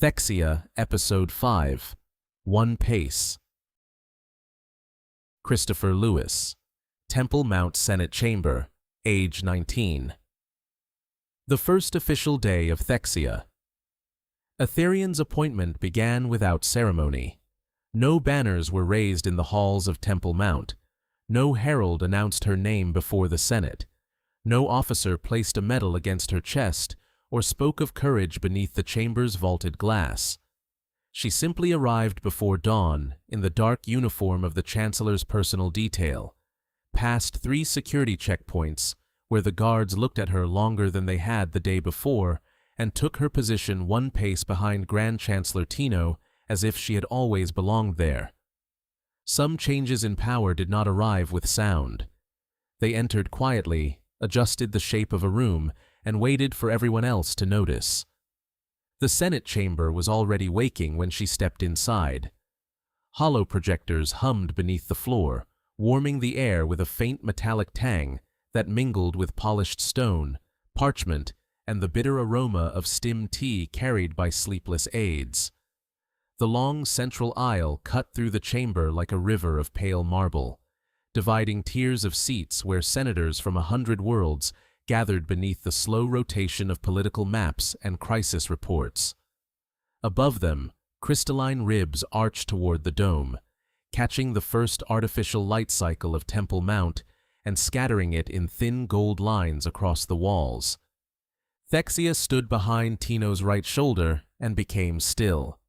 Thexia, Episode 5, One Pace. Christopher Lewis, Temple Mount Senate Chamber, age 19. The first official day of Thexia. Etherion's appointment began without ceremony. No banners were raised in the halls of Temple Mount. No herald announced her name before the Senate. No officer placed a medal against her chest or spoke of courage beneath the chamber's vaulted glass. She simply arrived before dawn in the dark uniform of the Chancellor's personal detail, passed 3 security checkpoints where the guards looked at her longer than they had the day before, and took her position 1 pace behind Grand Chancellor Tino as if she had always belonged there. Some changes in power did not arrive with sound. They entered quietly, adjusted the shape of a room, and waited for everyone else to notice. The Senate chamber was already waking when she stepped inside. Hollow projectors hummed beneath the floor, warming the air with a faint metallic tang that mingled with polished stone, parchment, and the bitter aroma of stim tea carried by sleepless aides. The long central aisle cut through the chamber like a river of pale marble, dividing tiers of seats where senators from 100 worlds gathered beneath the slow rotation of political maps and crisis reports. Above them, crystalline ribs arched toward the dome, catching the first artificial light cycle of Temple Mount and scattering it in thin gold lines across the walls. Thexia stood behind Tino's right shoulder and became still.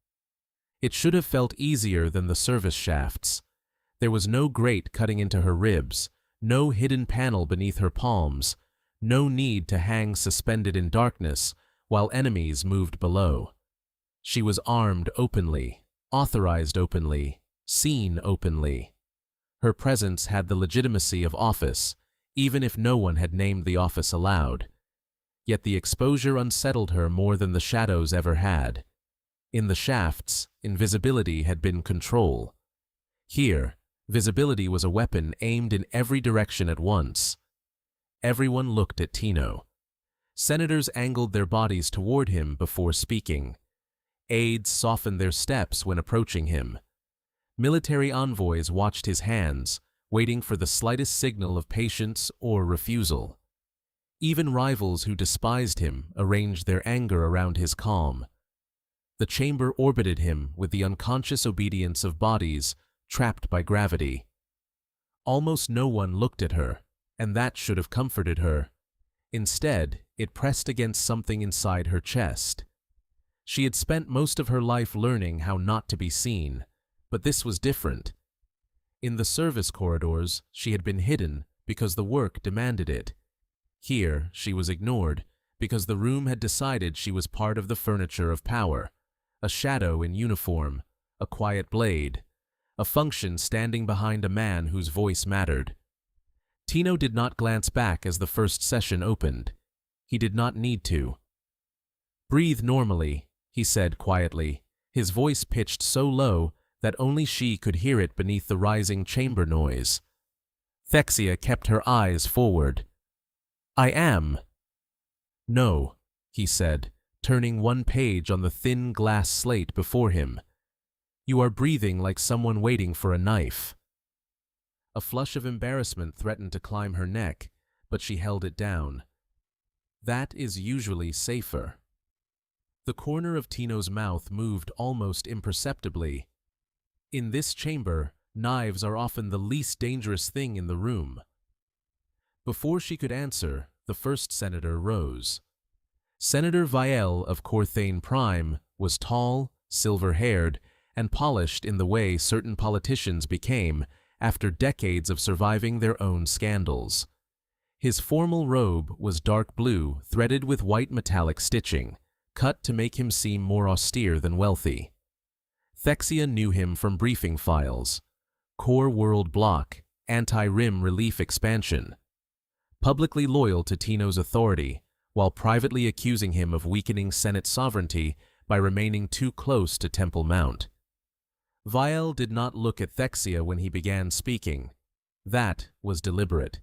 It should have felt easier than the service shafts. There was no grate cutting into her ribs, no hidden panel beneath her palms, no need to hang suspended in darkness while enemies moved below. She was armed openly, authorized openly, seen openly. Her presence had the legitimacy of office, even if no one had named the office aloud. Yet the exposure unsettled her more than the shadows ever had. In the shafts, invisibility had been control. Here, visibility was a weapon aimed in every direction at once. Everyone looked at Tino. Senators angled their bodies toward him before speaking. Aides softened their steps when approaching him. Military envoys watched his hands, waiting for the slightest signal of patience or refusal. Even rivals who despised him arranged their anger around his calm. The chamber orbited him with the unconscious obedience of bodies trapped by gravity. Almost no one looked at her, and that should have comforted her. Instead, it pressed against something inside her chest. She had spent most of her life learning how not to be seen, but this was different. In the service corridors, she had been hidden because the work demanded it. Here, she was ignored because the room had decided she was part of the furniture of power, a shadow in uniform, a quiet blade, a function standing behind a man whose voice mattered. Tino did not glance back as the first session opened. He did not need to. "Breathe normally," he said quietly, his voice pitched so low that only she could hear it beneath the rising chamber noise. Thexia kept her eyes forward. "I am." "No," he said, turning 1 page on the thin glass slate before him. "You are breathing like someone waiting for a knife." A flush of embarrassment threatened to climb her neck, but she held it down. "That is usually safer." The corner of Tino's mouth moved almost imperceptibly. In this chamber, knives are often the least dangerous thing in the room. Before she could answer, the first senator rose. Senator Vielle of Corthane Prime was tall, silver-haired, and polished in the way certain politicians became after decades of surviving their own scandals. His formal robe was dark blue, threaded with white metallic stitching, cut to make him seem more austere than wealthy. Thexia knew him from briefing files. Core World Block, Anti-Rim Relief Expansion. Publicly loyal to Tino's authority, while privately accusing him of weakening Senate sovereignty by remaining too close to Temple Mount. Vielle did not look at Thexia when he began speaking. That was deliberate.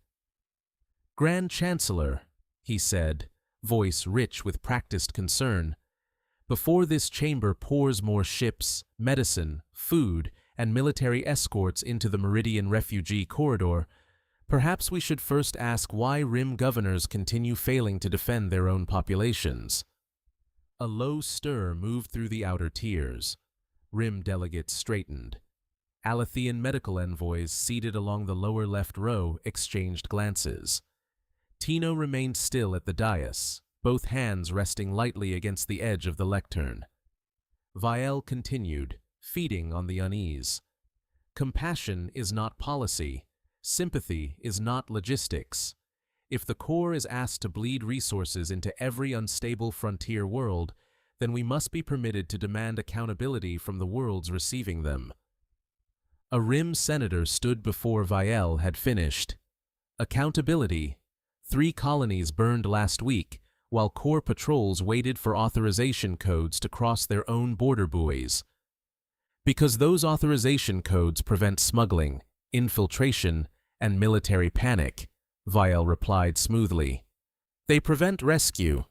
"Grand Chancellor," he said, voice rich with practiced concern, Before this chamber pours more ships, medicine, food, and military escorts into the Meridian refugee corridor, perhaps we should first ask why Rim governors continue failing to defend their own populations. A low stir moved through the outer tiers. Rim delegates straightened. Alathian medical envoys seated along the lower left row exchanged glances. Tino remained still at the dais, both hands resting lightly against the edge of the lectern. Vielle continued, feeding on the unease. Compassion is not policy. Sympathy is not logistics. If the Corps is asked to bleed resources into every unstable frontier world, then we must be permitted to demand accountability from the worlds receiving them. A Rim senator stood before Vielle had finished. Accountability. 3 colonies burned last week, while Corps patrols waited for authorization codes to cross their own border buoys. Because those authorization codes prevent smuggling, infiltration, and military panic, Vielle replied smoothly. They prevent rescue.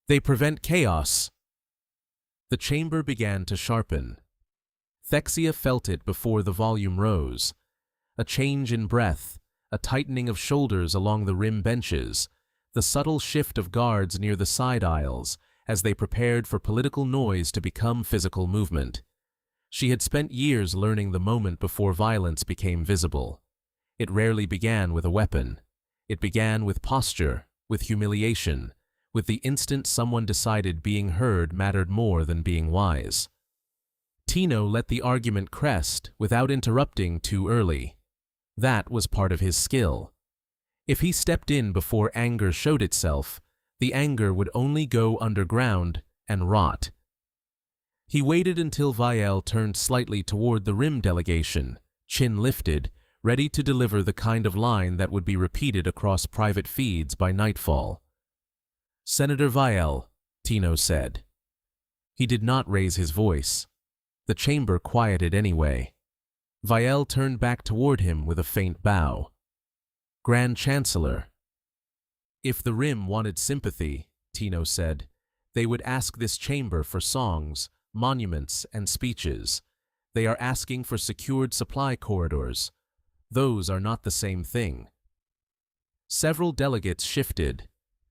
They prevent chaos. The chamber began to sharpen. Thexia felt it before the volume rose. A change in breath, a tightening of shoulders along the rim benches, the subtle shift of guards near the side aisles as they prepared for political noise to become physical movement. She had spent years learning the moment before violence became visible. It rarely began with a weapon. It began with posture, with humiliation, with the instant someone decided being heard mattered more than being wise. Tino let the argument crest without interrupting too early. That was part of his skill. If he stepped in before anger showed itself, the anger would only go underground and rot. He waited until Vielle turned slightly toward the Rim delegation, chin lifted, ready to deliver the kind of line that would be repeated across private feeds by nightfall. "Senator Vielle," Tino said. He did not raise his voice. The chamber quieted anyway. Vielle turned back toward him with a faint bow. "Grand Chancellor." "If the Rim wanted sympathy," Tino said, "they would ask this chamber for songs, monuments, and speeches. They are asking for secured supply corridors. Those are not the same thing." Several delegates shifted.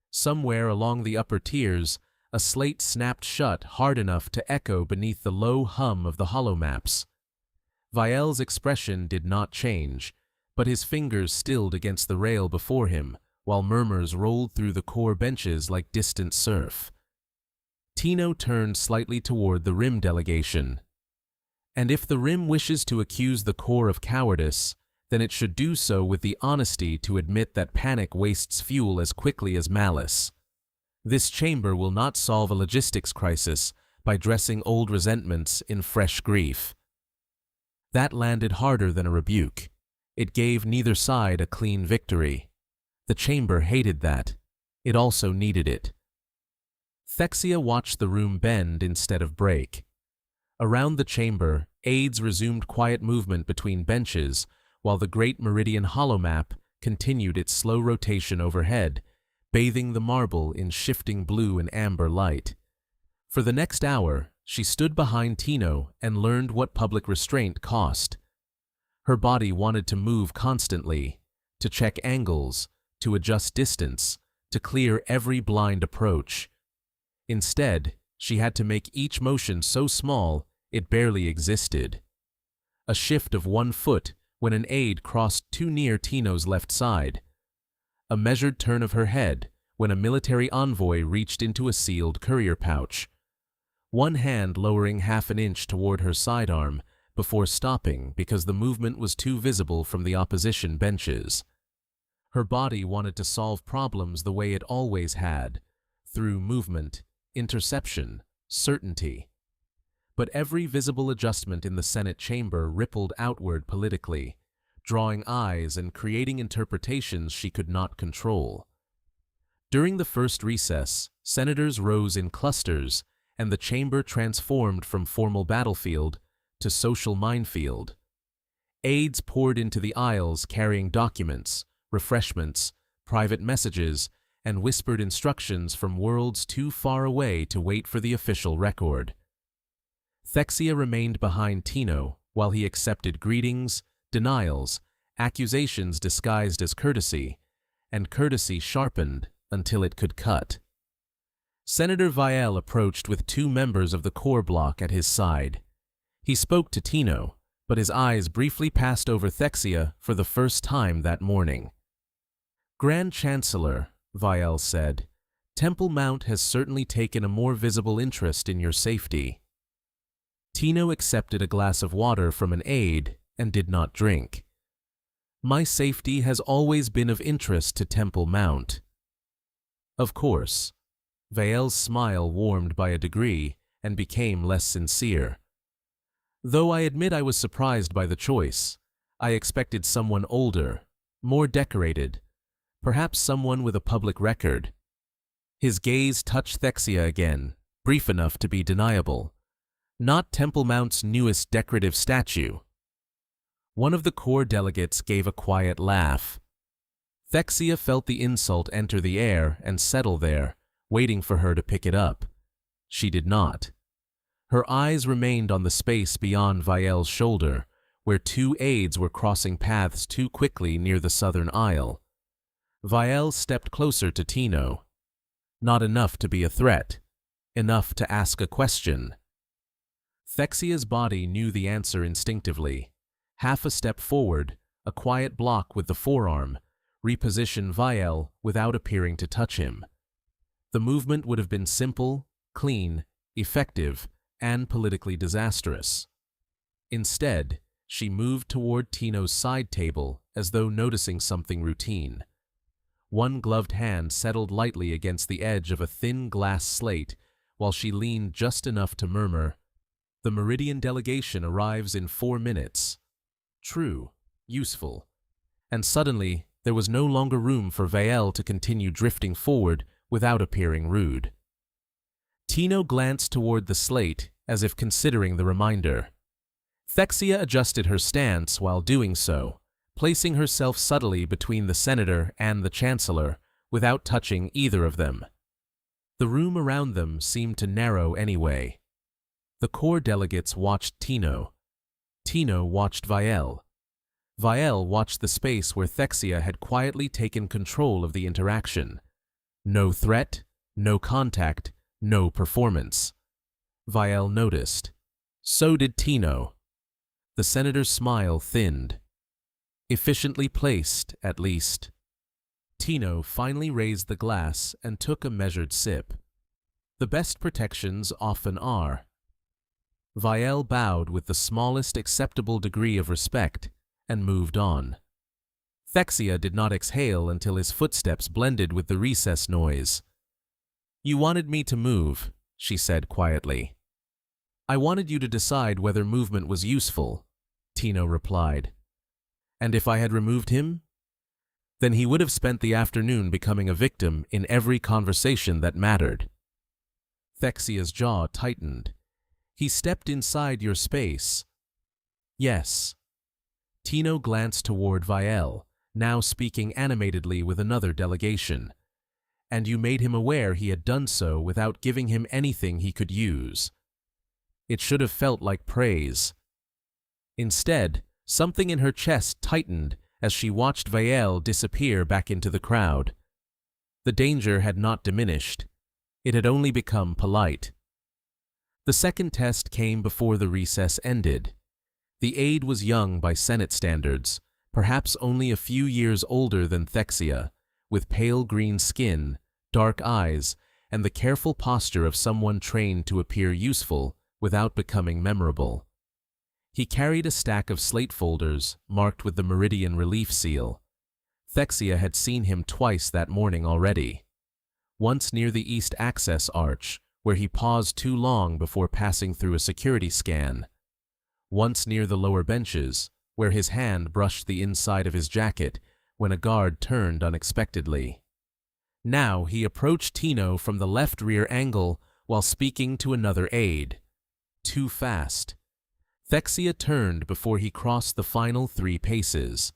Somewhere along the upper tiers, a slate snapped shut hard enough to echo beneath the low hum of the holomaps. Vielle's expression did not change, but his fingers stilled against the rail before him, while murmurs rolled through the Corps benches like distant surf. Tino turned slightly toward the Rim delegation. "And if the Rim wishes to accuse the Corps of cowardice, then it should do so with the honesty to admit that panic wastes fuel as quickly as malice. This chamber will not solve a logistics crisis by dressing old resentments in fresh grief." That landed harder than a rebuke. It gave neither side a clean victory. The chamber hated that. It also needed it. Thexia watched the room bend instead of break. Around the chamber, aides resumed quiet movement between benches, while the great Meridian holomap continued its slow rotation overhead, bathing the marble in shifting blue and amber light. For the next hour, she stood behind Tino and learned what public restraint cost. Her body wanted to move constantly, to check angles, to adjust distance, to clear every blind approach. Instead, she had to make each motion so small it barely existed. A shift of 1 foot when an aide crossed too near Tino's left side. A measured turn of her head when a military envoy reached into a sealed courier pouch. One hand lowering half an inch toward her sidearm before stopping because the movement was too visible from the opposition benches. Her body wanted to solve problems the way it always had, through movement, interception, certainty. But every visible adjustment in the Senate chamber rippled outward politically, drawing eyes and creating interpretations she could not control. During the first recess, senators rose in clusters, and the chamber transformed from formal battlefield to social minefield. Aides poured into the aisles carrying documents, refreshments, private messages, and whispered instructions from worlds too far away to wait for the official record. Thexia remained behind Tino while he accepted greetings, denials, accusations disguised as courtesy, and courtesy sharpened until it could cut. Senator Vielle approached with 2 members of the core bloc at his side. He spoke to Tino, but his eyes briefly passed over Thexia for the first time that morning. "Grand Chancellor," Vielle said, "Temple Mount has certainly taken a more visible interest in your safety." Tino accepted a glass of water from an aide and did not drink. "My safety has always been of interest to Temple Mount." "Of course." Vielle's smile warmed by a degree and became less sincere. "Though I admit I was surprised by the choice. I expected someone older, more decorated, perhaps someone with a public record." His gaze touched Thexia again, brief enough to be deniable. "Not Temple Mount's newest decorative statue." One of the core delegates gave a quiet laugh. Thexia felt the insult enter the air and settle there, waiting for her to pick it up. She did not. Her eyes remained on the space beyond Vielle's shoulder, where 2 aides were crossing paths too quickly near the southern aisle. Vielle stepped closer to Tino. Not enough to be a threat, enough to ask a question. Thexia's body knew the answer instinctively. Half a step forward, a quiet block with the forearm, reposition Vielle without appearing to touch him. The movement would have been simple, clean, effective, and politically disastrous. Instead, she moved toward Tino's side table as though noticing something routine. One gloved hand settled lightly against the edge of a thin glass slate while she leaned just enough to murmur, "The Meridian delegation arrives in 4 minutes. True, useful." And suddenly, there was no longer room for Vielle to continue drifting forward without appearing rude. Tino glanced toward the slate as if considering the reminder. Thexia adjusted her stance while doing so, placing herself subtly between the senator and the chancellor without touching either of them. The room around them seemed to narrow anyway. The core delegates watched Tino. Tino watched Vielle. Vielle watched the space where Thexia had quietly taken control of the interaction. No threat, no contact, no performance. Vielle noticed. So did Tino. The senator's smile thinned. Efficiently placed, at least. Tino finally raised the glass and took a measured sip. The best protections often are. Vielle bowed with the smallest acceptable degree of respect and moved on. Thexia did not exhale until his footsteps blended with the recess noise. "You wanted me to move," she said quietly. "I wanted you to decide whether movement was useful," Tino replied. "And if I had removed him? Then he would have spent the afternoon becoming a victim in every conversation that mattered." Thexia's jaw tightened. "He stepped inside your space." "Yes." Tino glanced toward Vielle, now speaking animatedly with another delegation. "And you made him aware he had done so without giving him anything he could use." It should have felt like praise. Instead, something in her chest tightened as she watched Vielle disappear back into the crowd. The danger had not diminished. It had only become polite. The second test came before the recess ended. The aide was young by Senate standards, perhaps only a few years older than Thexia, with pale green skin, dark eyes, and the careful posture of someone trained to appear useful without becoming memorable. He carried a stack of slate folders marked with the Meridian relief seal. Thexia had seen him twice that morning already. Once near the East Access Arch, where he paused too long before passing through a security scan. Once near the lower benches, where his hand brushed the inside of his jacket when a guard turned unexpectedly. Now he approached Tino from the left rear angle while speaking to another aide. Too fast. Thexia turned before he crossed the final 3 paces.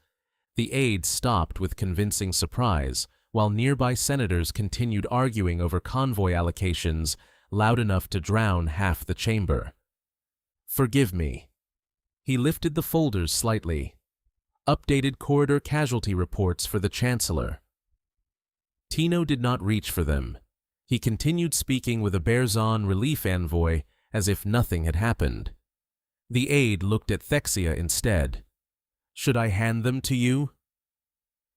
The aide stopped with convincing surprise, while nearby senators continued arguing over convoy allocations loud enough to drown half the chamber. "Forgive me." He lifted the folders slightly. "Updated corridor casualty reports for the Chancellor." Tino did not reach for them. He continued speaking with a Berzon relief envoy as if nothing had happened. The aide looked at Thexia instead. "Should I hand them to you?"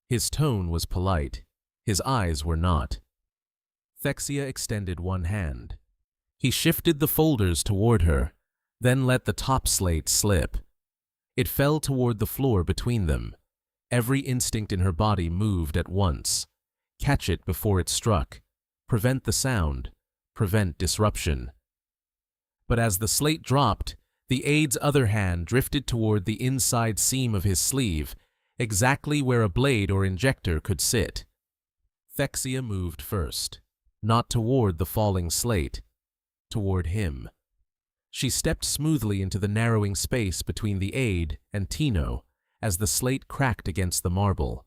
His tone was polite. His eyes were not. Thexia extended one hand. He shifted the folders toward her, then let the top slate slip. It fell toward the floor between them. Every instinct in her body moved at once. Catch it before it struck. Prevent the sound. Prevent disruption. But as the slate dropped, the aide's other hand drifted toward the inside seam of his sleeve, exactly where a blade or injector could sit. Thexia moved first, not toward the falling slate, toward him. She stepped smoothly into the narrowing space between the aide and Tino as the slate cracked against the marble.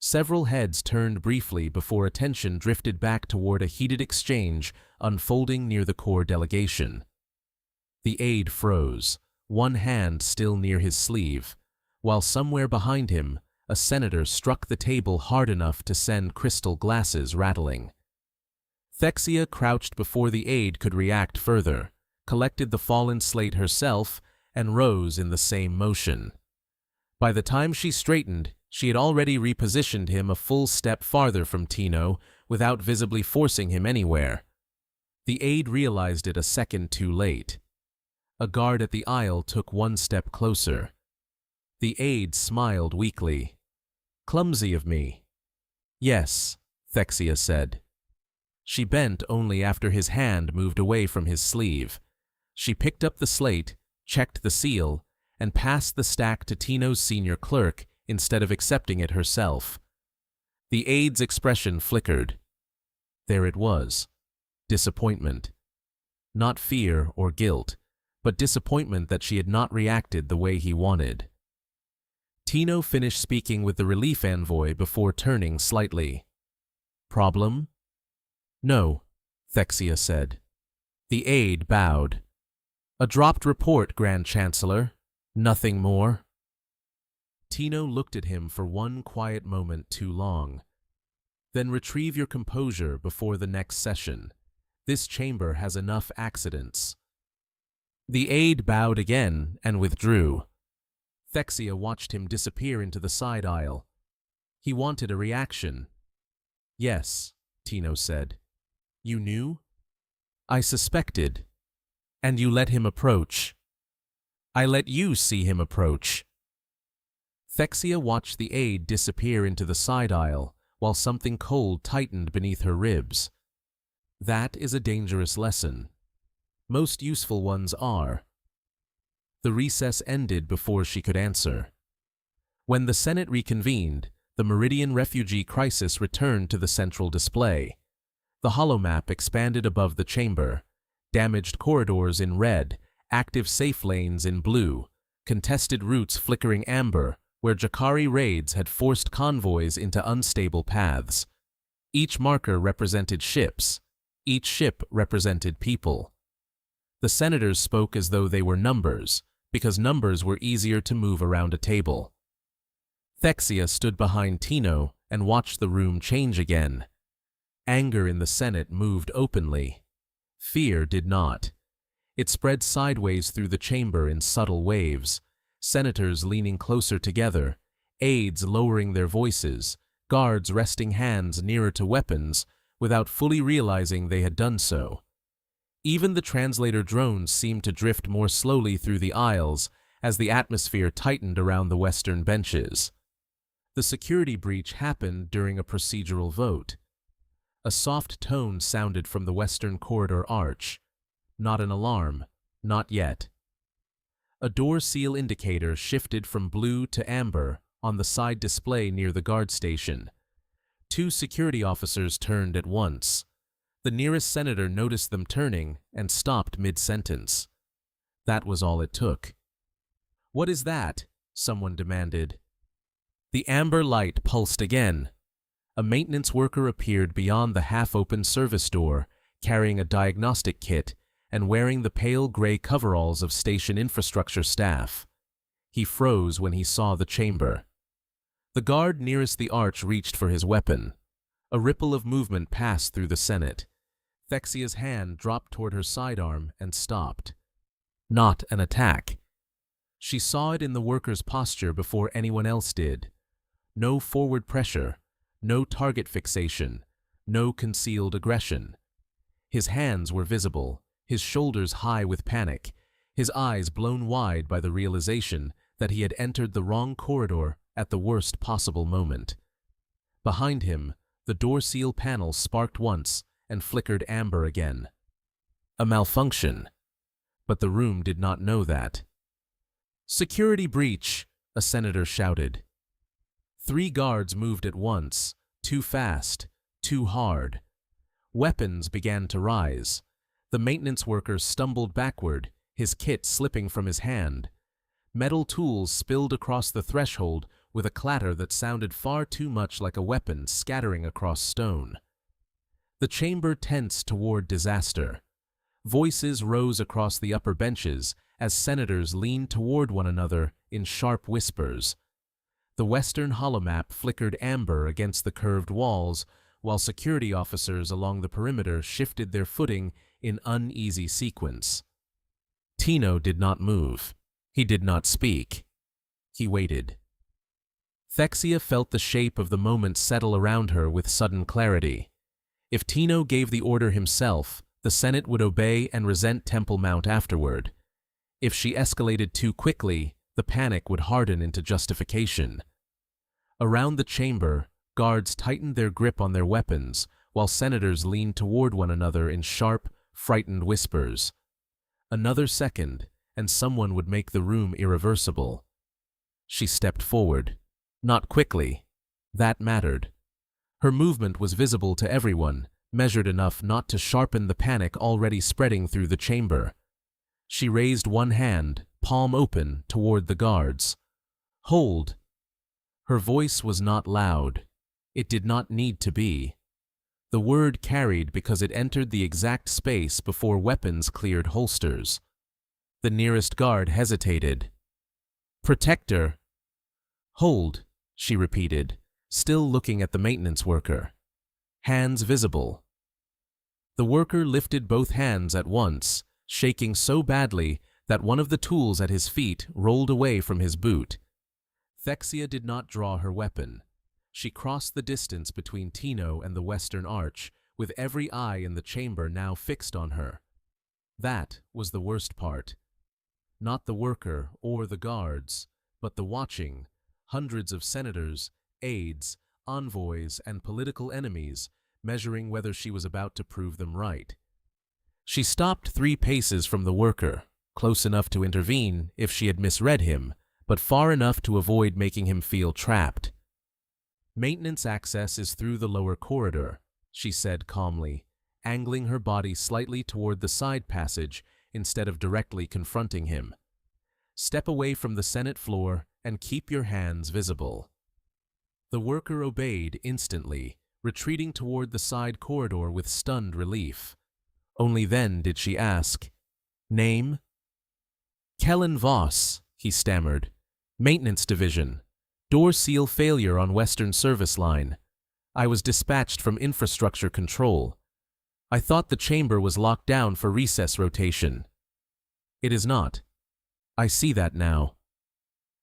Several heads turned briefly before attention drifted back toward a heated exchange unfolding near the core delegation. The aide froze, one hand still near his sleeve, while somewhere behind him a senator struck the table hard enough to send crystal glasses rattling. Thexia crouched before the aide could react further, collected the fallen slate herself, and rose in the same motion. By the time she straightened, she had already repositioned him a full step farther from Tino without visibly forcing him anywhere. The aide realized it a second too late. A guard at the aisle took one step closer. The aide smiled weakly. "Clumsy of me." "Yes," Thexia said. She bent only after his hand moved away from his sleeve. She picked up the slate, checked the seal, and passed the stack to Tino's senior clerk instead of accepting it herself. The aide's expression flickered. There it was. Disappointment. Not fear or guilt, but disappointment that she had not reacted the way he wanted. Tino finished speaking with the relief envoy before turning slightly. "Problem?" "No," Thexia said. The aide bowed. "A dropped report, Grand Chancellor. Nothing more." Tino looked at him for one quiet moment too long. "Then retrieve your composure before the next session. This chamber has enough accidents." The aide bowed again and withdrew. Thexia watched him disappear into the side aisle. He wanted a reaction. "Yes," Tino said. "You knew?" "I suspected." "And you let him approach?" "I let you see him approach." Thexia watched the aide disappear into the side aisle while something cold tightened beneath her ribs. That is a dangerous lesson. Most useful ones are. The recess ended before she could answer. When the Senate reconvened, the Meridian refugee crisis returned to the central display. The holomap expanded above the chamber, damaged corridors in red, active safe lanes in blue, contested routes flickering amber, where Jakari raids had forced convoys into unstable paths. Each marker represented ships. Each ship represented people. The senators spoke as though they were numbers, because numbers were easier to move around a table. Thexia stood behind Tino and watched the room change again. Anger in the Senate moved openly. Fear did not. It spread sideways through the chamber in subtle waves, senators leaning closer together, aides lowering their voices, guards resting hands nearer to weapons without fully realizing they had done so. Even the translator drones seemed to drift more slowly through the aisles as the atmosphere tightened around the western benches. The security breach happened during a procedural vote. A soft tone sounded from the western corridor arch. Not an alarm, not yet. A door seal indicator shifted from blue to amber on the side display near the guard station. Two security officers turned at once. The nearest senator noticed them turning and stopped mid-sentence. That was all it took. "What is that?" someone demanded. The amber light pulsed again. A maintenance worker appeared beyond the half-open service door, carrying a diagnostic kit and wearing the pale gray coveralls of station infrastructure staff. He froze when he saw the chamber. The guard nearest the arch reached for his weapon. A ripple of movement passed through the Senate. Thexia's hand dropped toward her sidearm and stopped. Not an attack. She saw it in the worker's posture before anyone else did. No forward pressure, no target fixation, no concealed aggression. His hands were visible, his shoulders high with panic, his eyes blown wide by the realization that he had entered the wrong corridor at the worst possible moment. Behind him, the door seal panel sparked once and flickered amber again. A malfunction. But the room did not know that. "Security breach," a senator shouted. 3 guards moved at once, too fast, too hard. Weapons began to rise. The maintenance worker stumbled backward, his kit slipping from his hand. Metal tools spilled across the threshold with a clatter that sounded far too much like a weapon scattering across stone. The chamber tensed toward disaster. Voices rose across the upper benches as senators leaned toward one another in sharp whispers. The western holomap flickered amber against the curved walls, while security officers along the perimeter shifted their footing in uneasy sequence. Tino did not move. He did not speak. He waited. Thexia felt the shape of the moment settle around her with sudden clarity. If Tino gave the order himself, the Senate would obey and resent Temple Mount afterward. If she escalated too quickly, the panic would harden into justification. Around the chamber, guards tightened their grip on their weapons, while senators leaned toward one another in sharp, frightened whispers. Another second, and someone would make the room irreversible. She stepped forward. Not quickly. That mattered. Her movement was visible to everyone, measured enough not to sharpen the panic already spreading through the chamber. She raised one hand, palm open, toward the guards. "Hold." Her voice was not loud. It did not need to be. The word carried because it entered the exact space before weapons cleared holsters. The nearest guard hesitated. "Protector." "Hold," she repeated, still looking at the maintenance worker. Hands visible. The worker lifted both hands at once, shaking so badly that one of the tools at his feet rolled away from his boot. Thexia did not draw her weapon. She crossed the distance between Tino and the western arch, with every eye in the chamber now fixed on her. That was the worst part. Not the worker or the guards, but the watching, hundreds of senators, aides, envoys, and political enemies, measuring whether she was about to prove them right. She stopped 3 paces from the worker, close enough to intervene if she had misread him, but far enough to avoid making him feel trapped. "Maintenance access is through the lower corridor," she said calmly, angling her body slightly toward the side passage instead of directly confronting him. "Step away from the Senate floor and keep your hands visible." The worker obeyed instantly, retreating toward the side corridor with stunned relief. Only then did she ask, "Name?" "Kellen Voss," he stammered. "Maintenance Division. Door seal failure on Western Service Line. I was dispatched from Infrastructure Control. I thought the chamber was locked down for recess rotation." "It is not. I see that now."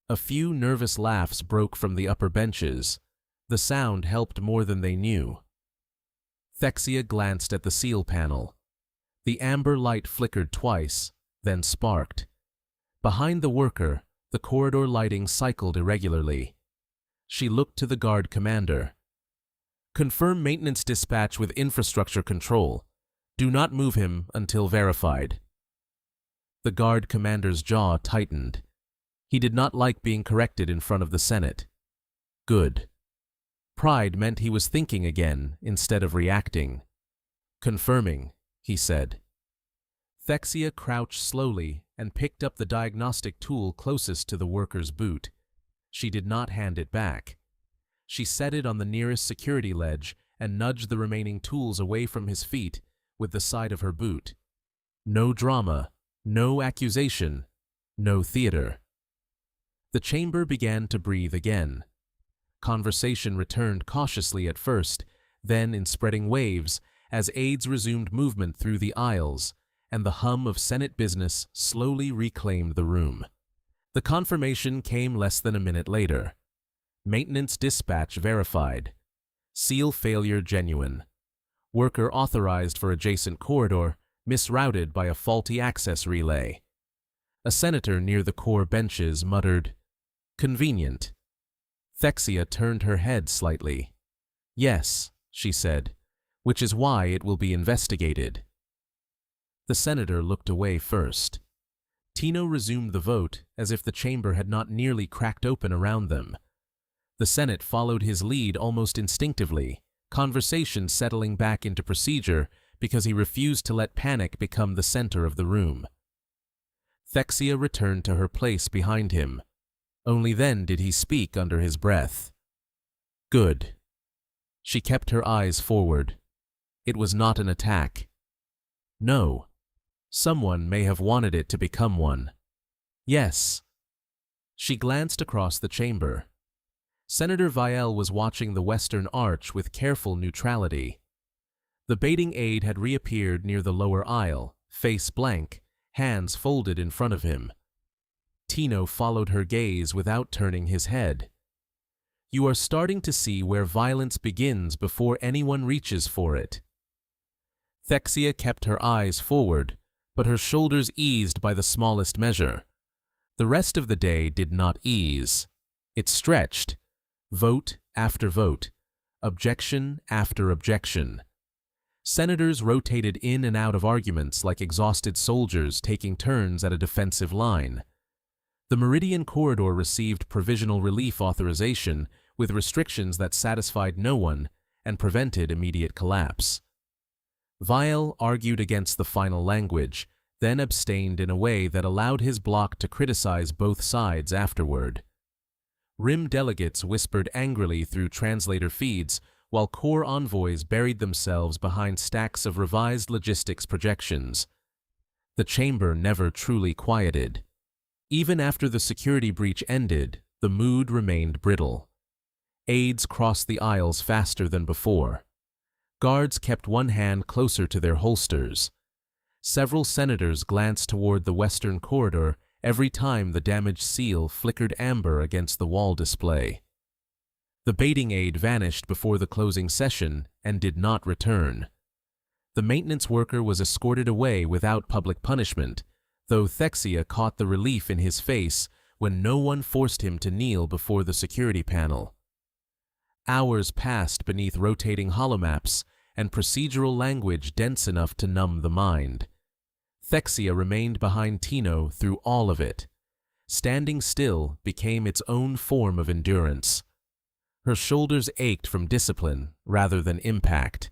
A few nervous laughs broke from the upper benches. The sound helped more than they knew. Thexia glanced at the seal panel. The amber light flickered twice, then sparked. Behind the worker, the corridor lighting cycled irregularly. She looked to the guard commander. "Confirm maintenance dispatch with Infrastructure Control. Do not move him until verified." The guard commander's jaw tightened. He did not like being corrected in front of the Senate. Good. Pride meant he was thinking again instead of reacting. "Confirming," he said. Thexia crouched slowly and picked up the diagnostic tool closest to the worker's boot. She did not hand it back. She set it on the nearest security ledge and nudged the remaining tools away from his feet with the side of her boot. No drama, no accusation, no theater. The chamber began to breathe again. Conversation returned cautiously at first, then in spreading waves, as aides resumed movement through the aisles, and the hum of Senate business slowly reclaimed the room. The confirmation came less than a minute later. Maintenance dispatch verified. Seal failure genuine. Worker authorized for adjacent corridor, misrouted by a faulty access relay. A senator near the core benches muttered, "Convenient." Thexia turned her head slightly. "Yes," she said, "which is why it will be investigated." The senator looked away first. Tino resumed the vote as if the chamber had not nearly cracked open around them. The Senate followed his lead almost instinctively, conversation settling back into procedure because he refused to let panic become the center of the room. Thexia returned to her place behind him. Only then did he speak under his breath. "Good." She kept her eyes forward. It was not an attack. No. Someone may have wanted it to become one. Yes. She glanced across the chamber. Senator Vielle was watching the western arch with careful neutrality. The baiting aide had reappeared near the lower aisle, face blank, hands folded in front of him. Tino followed her gaze without turning his head. "You are starting to see where violence begins before anyone reaches for it." Thexia kept her eyes forward, but her shoulders eased by the smallest measure. The rest of the day did not ease. It stretched. Vote after vote. Objection after objection. Senators rotated in and out of arguments like exhausted soldiers taking turns at a defensive line. The Meridian Corridor received provisional relief authorization with restrictions that satisfied no one and prevented immediate collapse. Vielle argued against the final language, then abstained in a way that allowed his bloc to criticize both sides afterward. RIM delegates whispered angrily through translator feeds, while core envoys buried themselves behind stacks of revised logistics projections. The chamber never truly quieted. Even after the security breach ended, the mood remained brittle. Aides crossed the aisles faster than before. Guards kept one hand closer to their holsters. Several senators glanced toward the western corridor every time the damaged seal flickered amber against the wall display. The baiting aide vanished before the closing session and did not return. The maintenance worker was escorted away without public punishment, though Thexia caught the relief in his face when no one forced him to kneel before the security panel. Hours passed beneath rotating holomaps and procedural language dense enough to numb the mind. Thexia remained behind Tino through all of it. Standing still became its own form of endurance. Her shoulders ached from discipline rather than impact.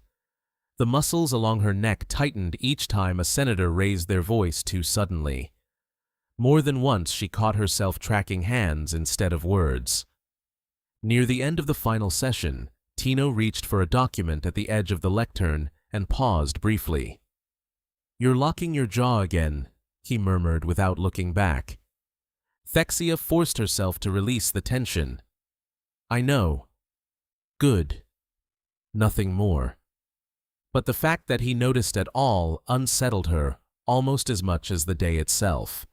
The muscles along her neck tightened each time a senator raised their voice too suddenly. More than once she caught herself tracking hands instead of words. Near the end of the final session, Tino reached for a document at the edge of the lectern and paused briefly. "You're locking your jaw again," he murmured without looking back. Thexia forced herself to release the tension. "I know." "Good." Nothing more. But the fact that he noticed at all unsettled her almost as much as the day itself.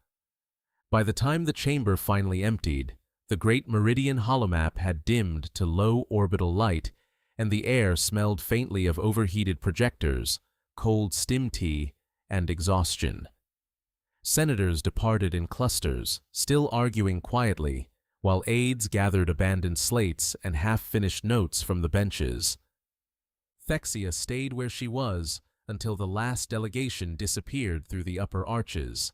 By the time the chamber finally emptied, the great Meridian holomap had dimmed to low orbital light, and the air smelled faintly of overheated projectors, cold stim tea, and exhaustion. Senators departed in clusters, still arguing quietly, while aides gathered abandoned slates and half-finished notes from the benches. Thexia stayed where she was until the last delegation disappeared through the upper arches.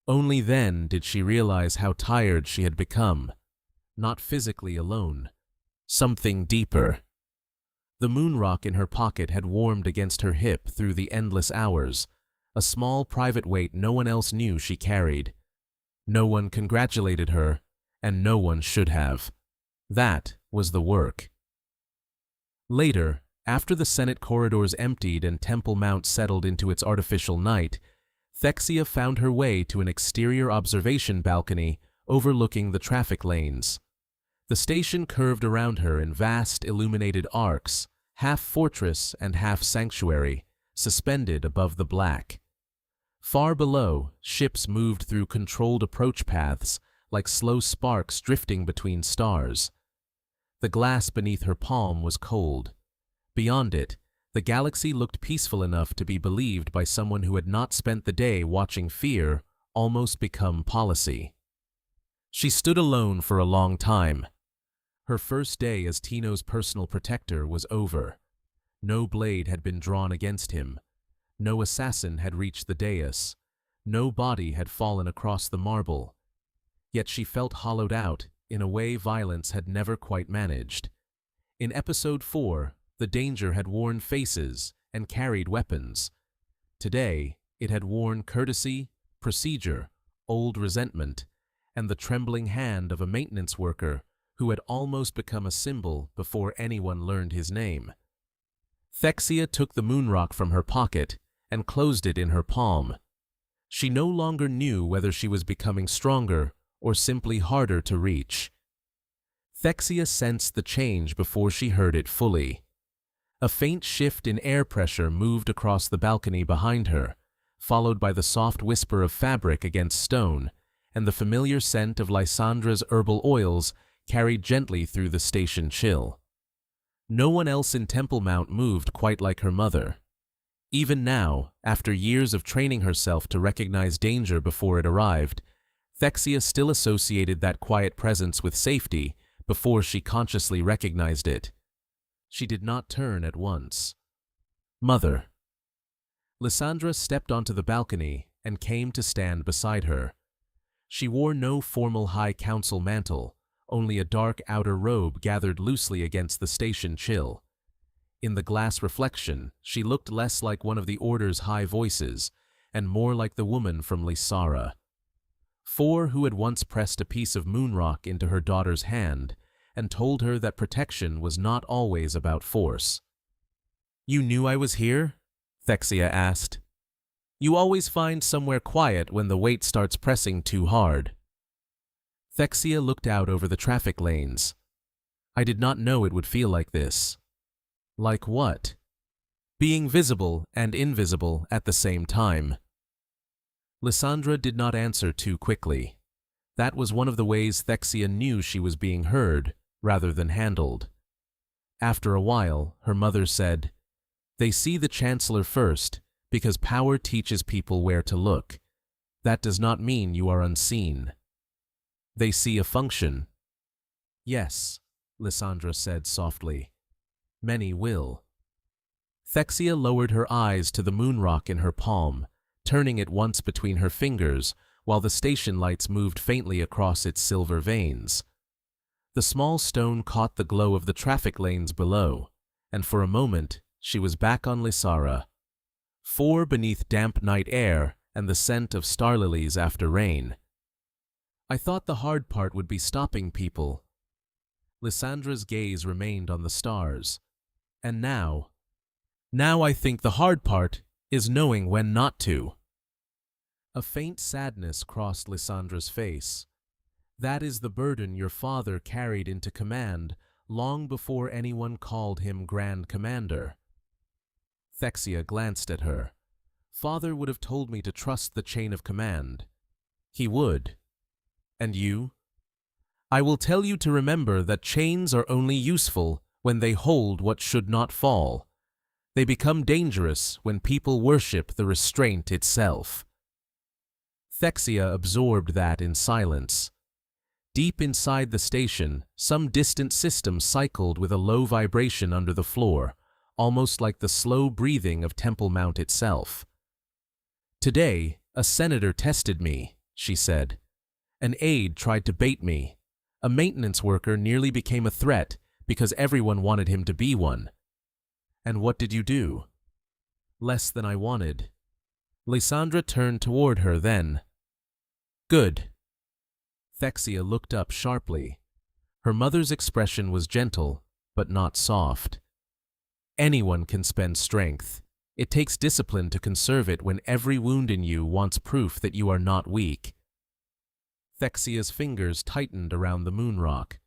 Only then did she realize how tired she had become, not physically alone, something deeper. The moon rock in her pocket had warmed against her hip through the endless hours, a small private weight no one else knew she carried. No one congratulated her, and no one should have. That was the work. Later, after the Senate corridors emptied and Temple Mount settled into its artificial night, Thexia found her way to an exterior observation balcony overlooking the traffic lanes. The station curved around her in vast illuminated arcs, half fortress and half sanctuary, suspended above the black. Far below, ships moved through controlled approach paths like slow sparks drifting between stars. The glass beneath her palm was cold. Beyond it, the galaxy looked peaceful enough to be believed by someone who had not spent the day watching fear almost become policy. She stood alone for a long time. Her first day as Tino's personal protector was over. No blade had been drawn against him. No assassin had reached the dais. No body had fallen across the marble. Yet she felt hollowed out in a way violence had never quite managed. In Episode 4, the danger had worn faces and carried weapons. Today, it had worn courtesy, procedure, old resentment, and the trembling hand of a maintenance worker who had almost become a symbol before anyone learned his name. Thexia took the moonrock from her pocket and closed it in her palm. She no longer knew whether she was becoming stronger or simply harder to reach. Thexia sensed the change before she heard it fully. A faint shift in air pressure moved across the balcony behind her, followed by the soft whisper of fabric against stone and the familiar scent of Lysandra's herbal oils carried gently through the station chill. No one else in Temple Mount moved quite like her mother. Even now, after years of training herself to recognize danger before it arrived, Thexia still associated that quiet presence with safety before she consciously recognized it. She did not turn at once. "Mother." Lysandra stepped onto the balcony and came to stand beside her. She wore no formal high council mantle, only a dark outer robe gathered loosely against the station chill. In the glass reflection, she looked less like one of the Order's high voices and more like the woman from Lysara. Four who had once pressed a piece of moonrock into her daughter's hand and told her that protection was not always about force. "You knew I was here?" Thexia asked. "You always find somewhere quiet when the weight starts pressing too hard." Thexia looked out over the traffic lanes. "I did not know it would feel like this." "Like what?" "Being visible and invisible at the same time." Lysandra did not answer too quickly. That was one of the ways Thexia knew she was being heard rather than handled. After a while, her mother said, "They see the Chancellor first because power teaches people where to look. That does not mean you are unseen. They see a function." "Yes," Lysandra said softly. "Many will." Thexia lowered her eyes to the moonrock in her palm, turning it once between her fingers while the station lights moved faintly across its silver veins. The small stone caught the glow of the traffic lanes below, and for a moment she was back on Lysara. Four beneath damp night air and the scent of star lilies after rain. "I thought the hard part would be stopping people." Lysandra's gaze remained on the stars. "And now I think the hard part is knowing when not to." A faint sadness crossed Lysandra's face. "That is the burden your father carried into command long before anyone called him Grand Commander." Thexia glanced at her. "Father would have told me to trust the chain of command." "He would." "And you?" "I will tell you to remember that chains are only useful when they hold what should not fall. They become dangerous when people worship the restraint itself." Thexia absorbed that in silence. Deep inside the station, some distant system cycled with a low vibration under the floor, almost like the slow breathing of Temple Mount itself. "Today, a senator tested me," she said. "An aide tried to bait me. A maintenance worker nearly became a threat because everyone wanted him to be one." "And what did you do?" "Less than I wanted." Lysandra turned toward her then. "Good." Thexia looked up sharply. Her mother's expression was gentle, but not soft. Anyone can spend strength. It takes discipline to conserve it when every wound in you wants proof that you are not weak. Thexia's fingers tightened around the moon rock.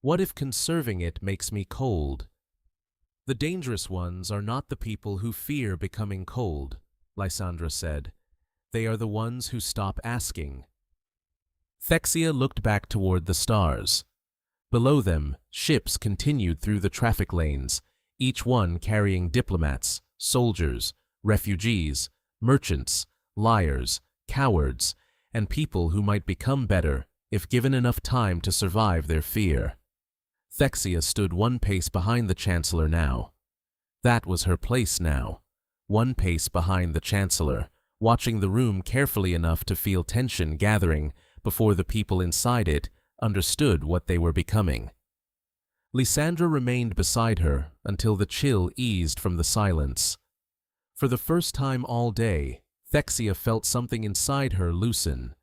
What if conserving it makes me cold? The dangerous ones are not the people who fear becoming cold, Lysandra said. They are the ones who stop asking. Thexia looked back toward the stars. Below them, ships continued through the traffic lanes, each one carrying diplomats, soldiers, refugees, merchants, liars, cowards, and people who might become better if given enough time to survive their fear. Thexia stood 1 pace behind the Chancellor now. That was her place now, 1 pace behind the Chancellor, watching the room carefully enough to feel tension gathering before the people inside it understood what they were becoming. Lysandra remained beside her until the chill eased from the silence. For the first time all day, Thexia felt something inside her loosen,